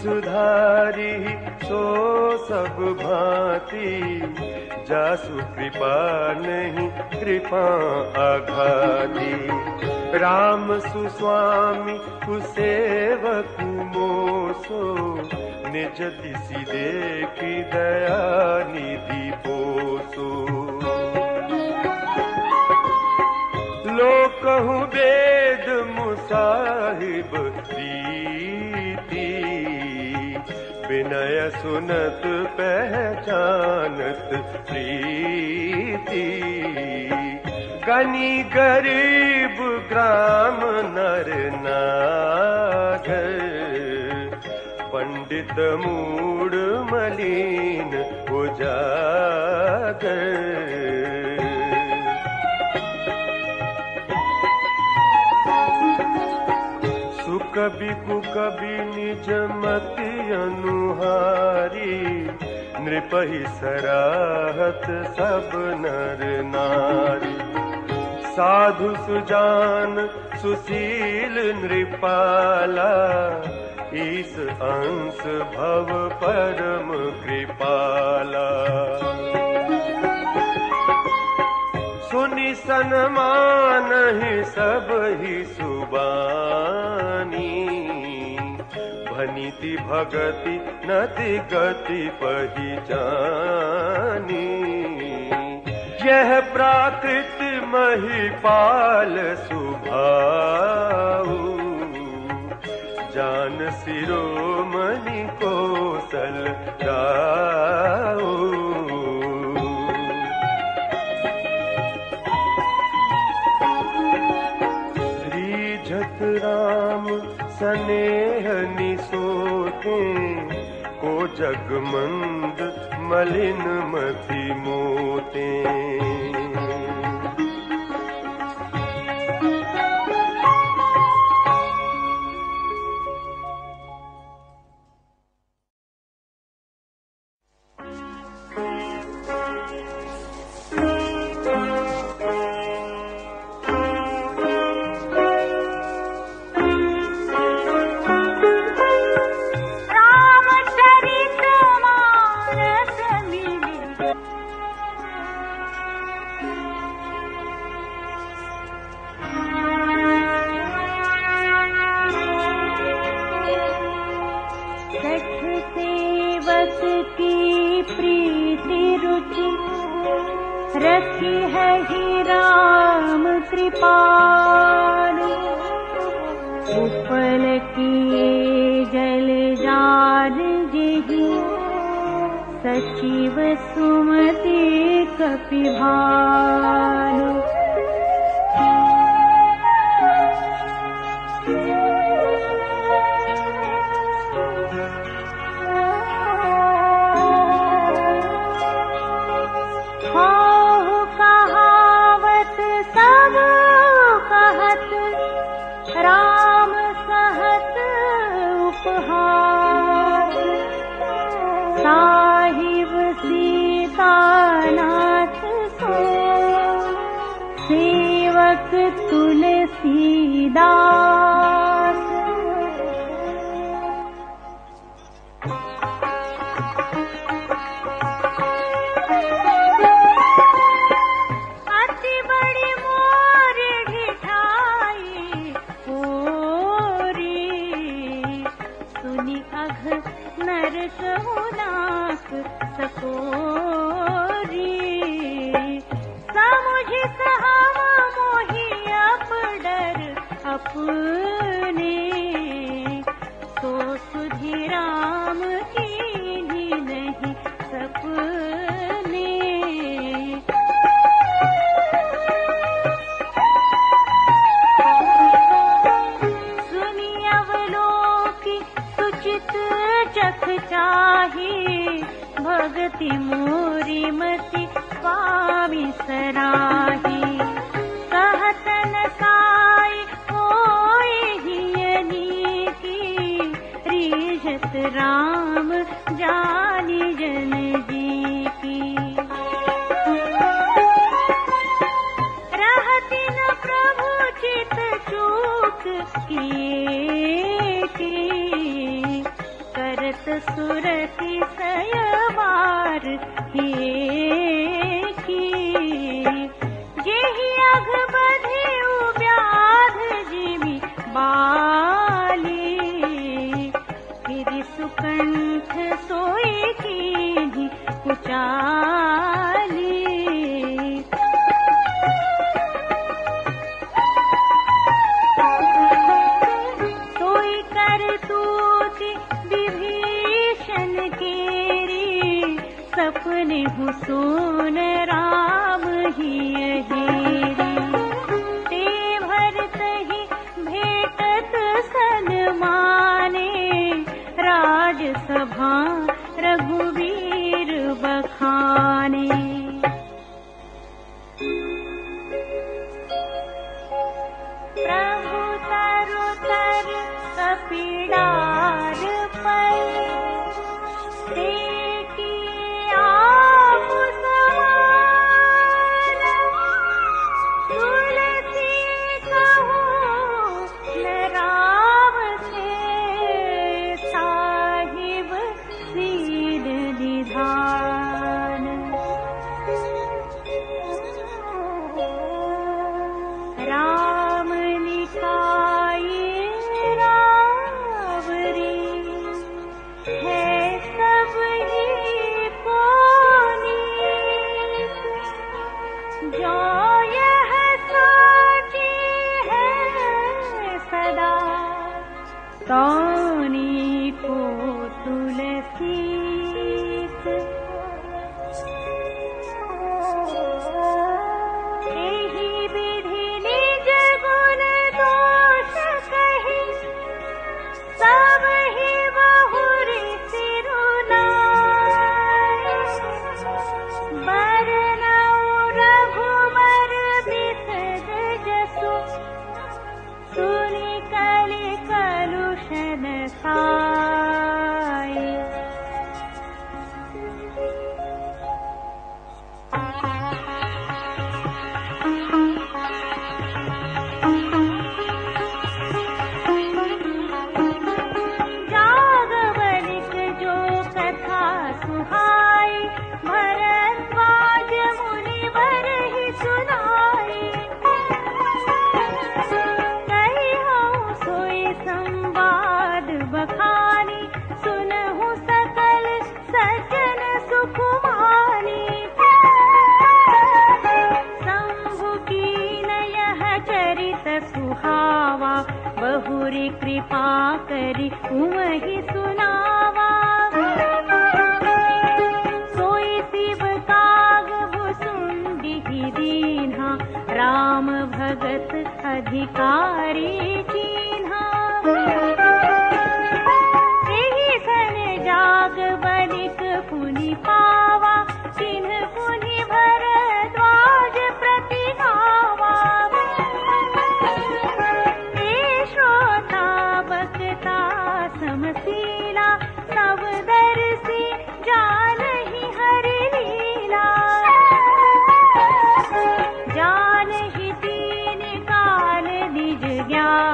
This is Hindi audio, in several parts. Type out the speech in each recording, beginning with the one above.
सुधारी सो सब भांति, जासु कृपा नहीं कृपा आघाती। राम सुस्वामी कुसेवक मोसो, निज दिसि देखी दया निधि पोसो। लोकहु वेद मुसाहिब प्रीति, विनय सुनत पहचानत प्रीति। गनी गरीब ग्राम नर नागर, पंडित मूढ़ मलिन उजागर। सुकबि कुकबि निज मति अनुहारी, नृपहि सराहत सब नर नारी। साधु सुजान सुशील नृपाला, ईस अंश भव परम कृपाला। सुनि सन्मानहि सब ही सुबानी, भनीति भगति नति गति पहिचानी। यह प्राकृत महिपाल सुभाऊ, जान शिरोमणि कौशल राऊ। रीझत राम स्नेह निसोते, को जगमंद मलिन मति मोते। रखी है ही राम कृपाल, उपल किए जल जार जेहि, सचिव सुमति कपिभालु। राम सहत उपहार, साहिब सीतानाथ सो, सेवक तुलसीदास। नरसहुनाक सकोरी, समुझ सहम मोहि अपडर अपने, तो सुधि राम कीन्ही नहीं सपने। सुनि अवलोकि सुचित चख चाही, भगति मोरी मति स्वामी सराही। कहतन साई होए हियनी की, रीझत राम जानी जन जी की। रहति न प्रभु चित चूक किए की, कर की जेहि अघ बधे व्याध जीवी बाली फिर सुकंठ सोई की कुचाली सोई कर तूति विभीषण केरी सपने हुसून राम ही हेरी ते भरत ही भेटत सन्माने राजसभा रघुवीर बखाने प्रभु तरु तर कपिड़ार पर देखी आप समान तुलसी कहो न राम से साहिब सीर निधान राम निकाये रावरी है सब ही पुनीत जो यह साची है सदा तौनी को तुलसीत एहि विधि निज गुण दोष कही सब ही बहुरी सिरुनाई बरनऊ रघुबर बिसग जसु सुनि कलि कलुषन साई जागवनिक जो कथा सुहाई भरद्वाज मुनिवर ही सुनाई कही हूँ सोई संवाद बखानी सुनहु सकल सज्जन सुकुमानी शंभु कीन यह चरित सुहावा बहुरी कृपा करी उमहि सुनावा सोई शिव काग भुसुंडी दीन्हा राम भगत अधिकारी चीन्हा एहि सन जाग बनिक पुनि पावा चिन्ह पुनि भरद्वाज प्रति गावा हे श्रोता बक्ता समशीला सब दर्शी जानहि हरि लीला जानहि तीन काल निज ज्ञान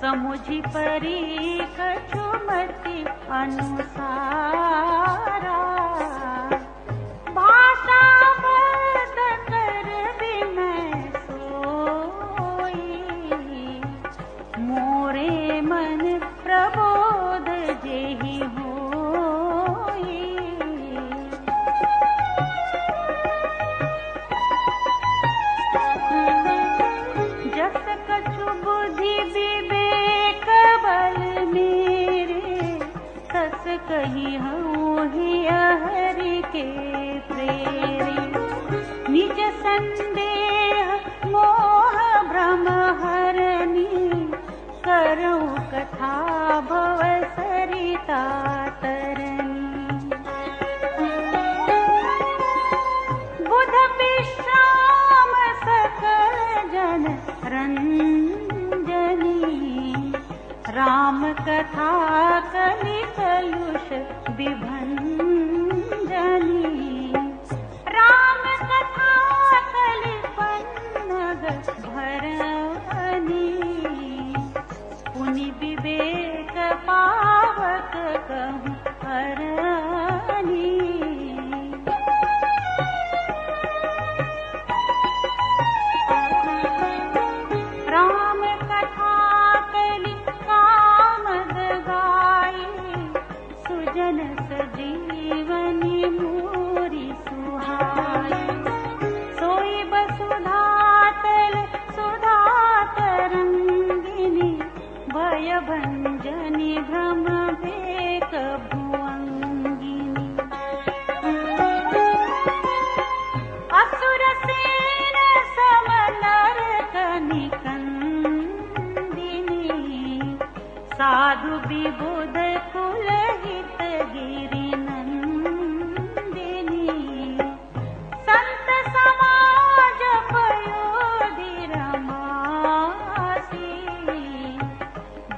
समुझी परी कछुमति अनुसारा भाषा बद कर बिनय सोई मोरे मन प्रबोध जेहि होई जस कछु बुद्धि कही हूँ हरि के प्रेरी निज संदेह मोह भ्रम हरनी करूँ कथा भव सरिता तरनी बुध विश्राम सकल जन रंजनी राम कथा कलि कलुष विभंजनी राम कथा कलि पन्नग भरनी पुनि विवेक पावक कहूँ हरनी राम कथा कलि सुजन सजीवनी मोरी सुहाई सोई बसुधा तल सुधा तरंगिनी भय भंजनी भ्रम भेक भुअंगिनी असुर सेन सम नर कनिकंदिनी साधु विबुध कुल हित गिरि नंदिनी संत समाज पयोधि रमासी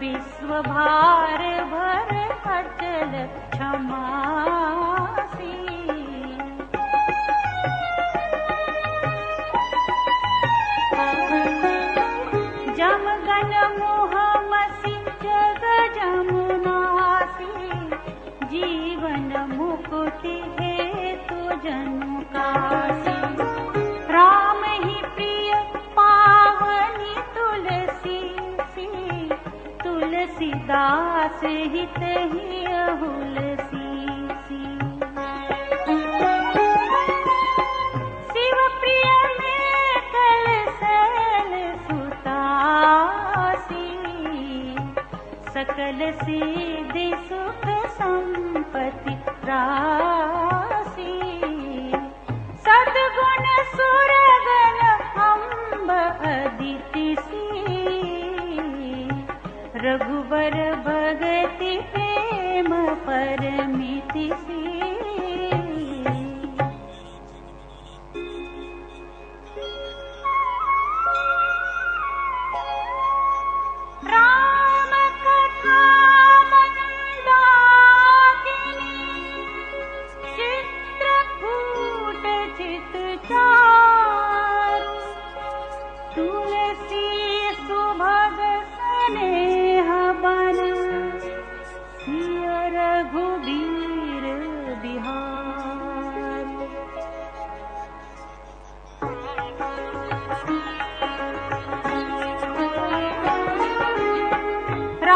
विश्व भार भर अचल क्षमासी जमगन मोहमसी जग जमुनासी जीवन मुक्ति हेतु जनु कासी राम ही प्रिय पावनी तुलसी सी तुलसीदास हित ही हुलसी सी शिव प्रिय में कल सल सुतासी सकल सिद्धि सुख संपत्ति राशि सद्गुण सुरगण अम्ब अदिति सी रघुबर भगति प्रेम परमिति सी राम कथा चित्रकूट चित चारु तुलसी सुभग स्नेह बन सिय रघुबीर बिहार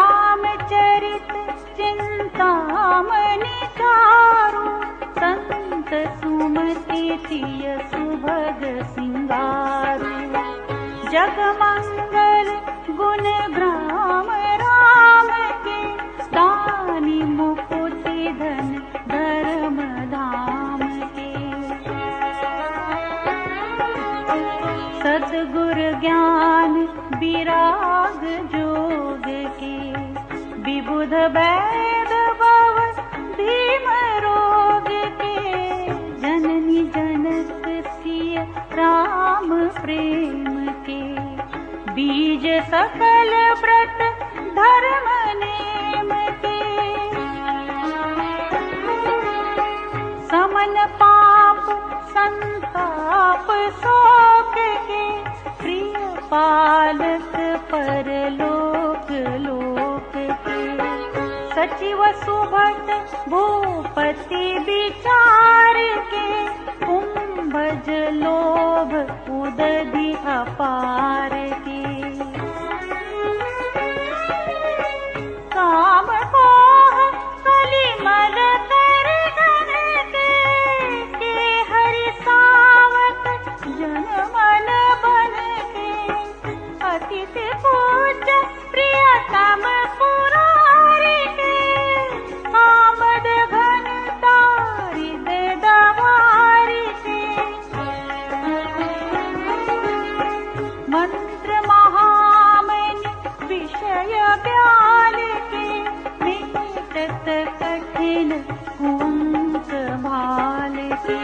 रामचरित चिंतामणि चारु संत सुमति सिय सुभग सिंगारु जगमंगल गुण ग्राम राम के दानी मुकुति धन धर्म धाम के ज्ञान विराग जोग के, विबुध वैद भव भीम रोग के, जननी जनक सिय राम प्रेम के, बीज सकल व्रत धर्म नेम के, समन पाप संताप शोक के, प्रिय पालक परलोक लोक के, सचिव सुभट भूपति विचार के, कुंभज लोभ उदधि अपार के, काम मोह कलिमल कर घन के हरि सावक जन मन बन के, अतिथि पूज्य प्रियतम पुरारी के, आमद घन तारिद दवारी के, मंत्र महामनि विषय व्याल के, मेटत कठिन कुंक भाल के,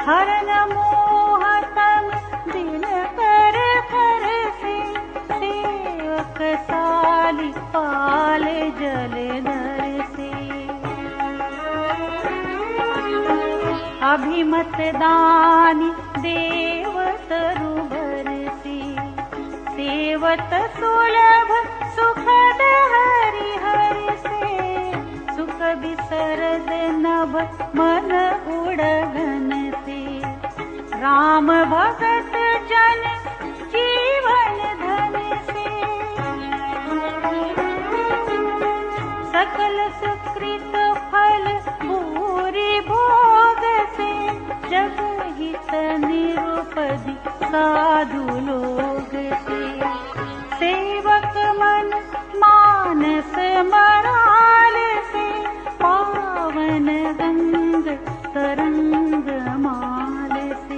हरन मोह तम दिन कर कर से, सेवक साली पाल जलधर से, अभिमत दानी देव तरुबर से, सेवत सुलभ सुखद हरि हरि से, सुख विसरद नभ मन उड़गन से, राम भगत जन जीवन धन से, सकल सुकृत फल भूरि भोग से, जग हित निरुपधि साधु लोग से, सेवक मन मानस मराल से, पावन गंग तरंग माल से।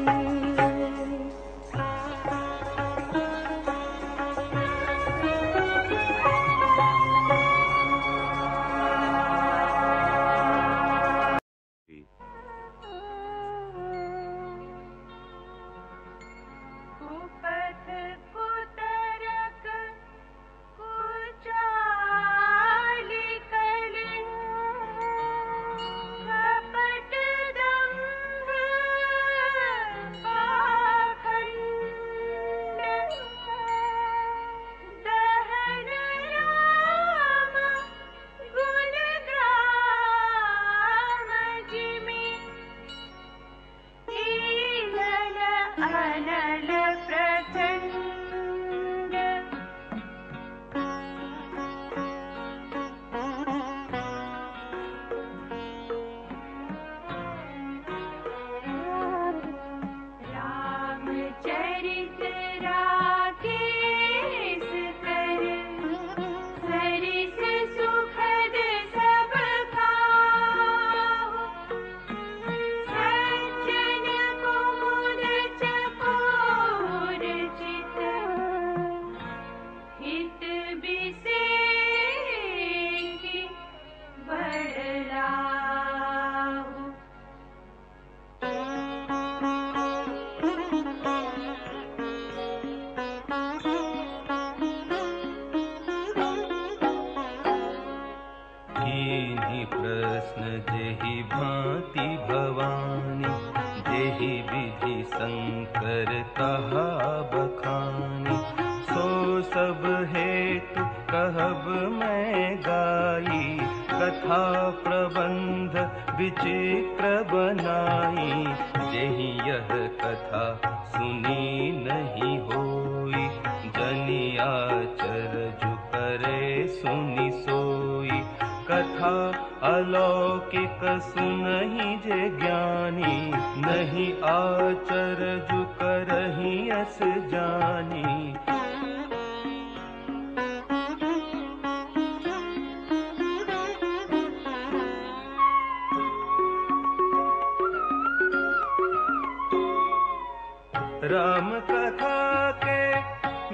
राम कथा के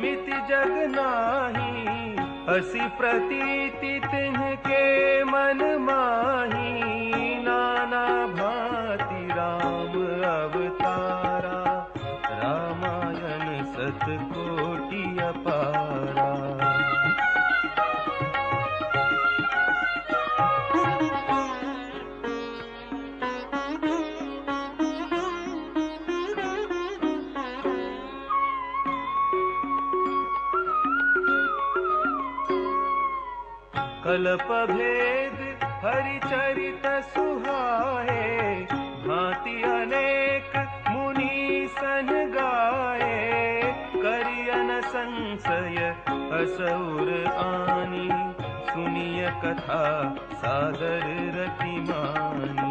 मिति जग नाही, हसी प्रतीति तिन्हके मन माही। नाना भांति राम अवतारा, रामायण सतकोटि अपारा। कल्प भेद हरिचरित सुहाए, भांति अनेक मुनि सन गाए। करियन संशय असुर आनी, सुनिय कथा सादर रति मानी।